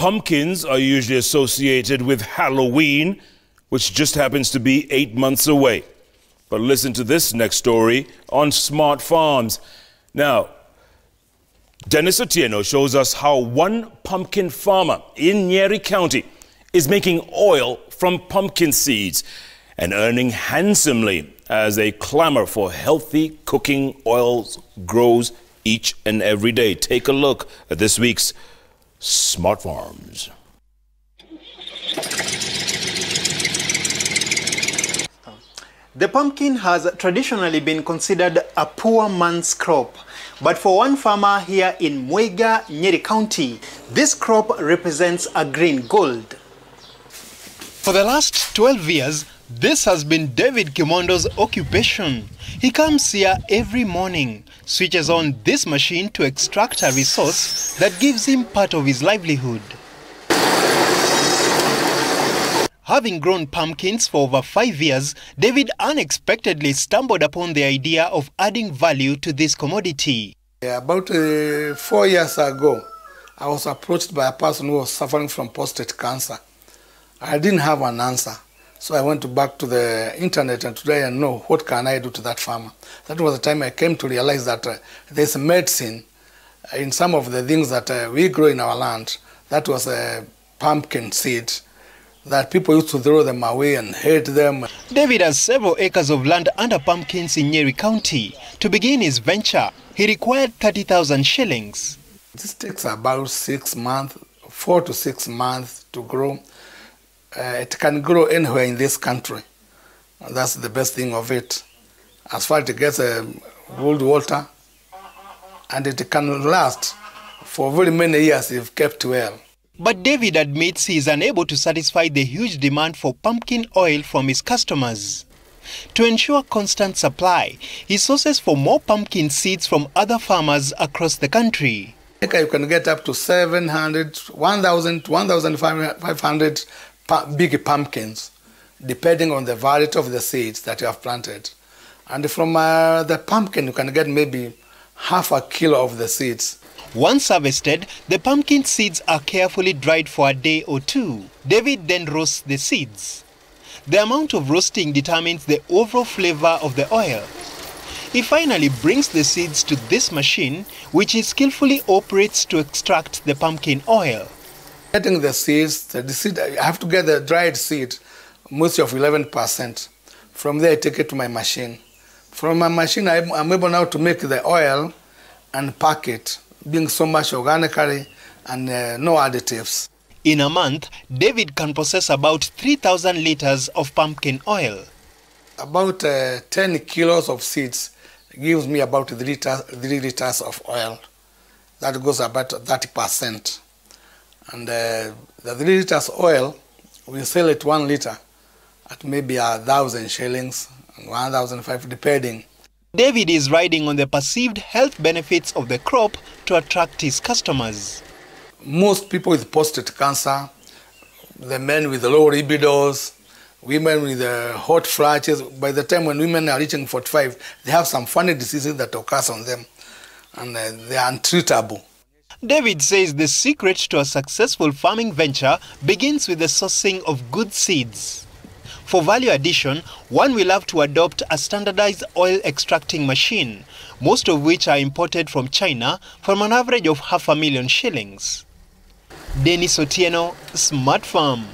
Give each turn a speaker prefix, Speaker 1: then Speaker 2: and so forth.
Speaker 1: Pumpkins are usually associated with Halloween, which just happens to be 8 months away. But listen to this next story on Smart Farms. Now, Denis Otieno shows us how one pumpkin farmer in Nyeri County is making oil from pumpkin seeds and earning handsomely as a clamor for healthy cooking oils grows each and every day. Take a look at this week's Smart Farms.
Speaker 2: The pumpkin has traditionally been considered a poor man's crop. But for one farmer here in Mwega, Nyeri County, this crop represents a green gold. For the last 12 years, this has been David Kimondo's occupation. He comes here every morning, switches on this machine to extract a resource that gives him part of his livelihood. Having grown pumpkins for over 5 years, David unexpectedly stumbled upon the idea of adding value to this commodity.
Speaker 3: About 4 years ago, I was approached by a person who was suffering from prostate cancer. I didn't have an answer, so I went back to the internet and today I know what can I do to that farmer. That was the time I came to realize that there's a medicine in some of the things that we grow in our land. That was a pumpkin seed that people used to throw them away and hate them.
Speaker 2: David has several acres of land under pumpkins in Nyeri County. To begin his venture, he required 30,000 shillings.
Speaker 3: This takes about 6 months, 4 to 6 months to grow. It can grow anywhere in this country. That's the best thing of it. As far as it gets good water, and it can last for very many years if kept well.
Speaker 2: But David admits he is unable to satisfy the huge demand for pumpkin oil from his customers. To ensure constant supply, he sources for more pumpkin seeds from other farmers across the country.
Speaker 3: You can get up to 700, 1,000, 1,500 big pumpkins, depending on the variety of the seeds that you have planted. And from the pumpkin, you can get maybe half a kilo of the seeds.
Speaker 2: Once harvested, the pumpkin seeds are carefully dried for a day or two. David then roasts the seeds. The amount of roasting determines the overall flavor of the oil. He finally brings the seeds to this machine, which he skillfully operates to extract the pumpkin oil.
Speaker 3: Getting the seeds, I have to get the dried seed, most of 11%. From there, I take it to my machine. From my machine, I'm able now to make the oil and pack it, being so much organically and no additives.
Speaker 2: In a month, David can process about 3,000 liters of pumpkin oil.
Speaker 3: About 10 kilos of seeds gives me about 3 liters of oil. That goes about 30%. And the 3 liters oil, we sell it 1 liter at maybe 1,000 shillings, 1,500 depending.
Speaker 2: David is riding on the perceived health benefits of the crop to attract his customers.
Speaker 3: Most people with prostate cancer, the men with low libidos, women with hot flashes, by the time when women are reaching 45, they have some funny diseases that occurs on them, and they are untreatable.
Speaker 2: David says the secret to a successful farming venture begins with the sourcing of good seeds. For value addition, one will have to adopt a standardized oil extracting machine, most of which are imported from China for an average of 500,000 shillings. Denis Otieno, Smart Farm.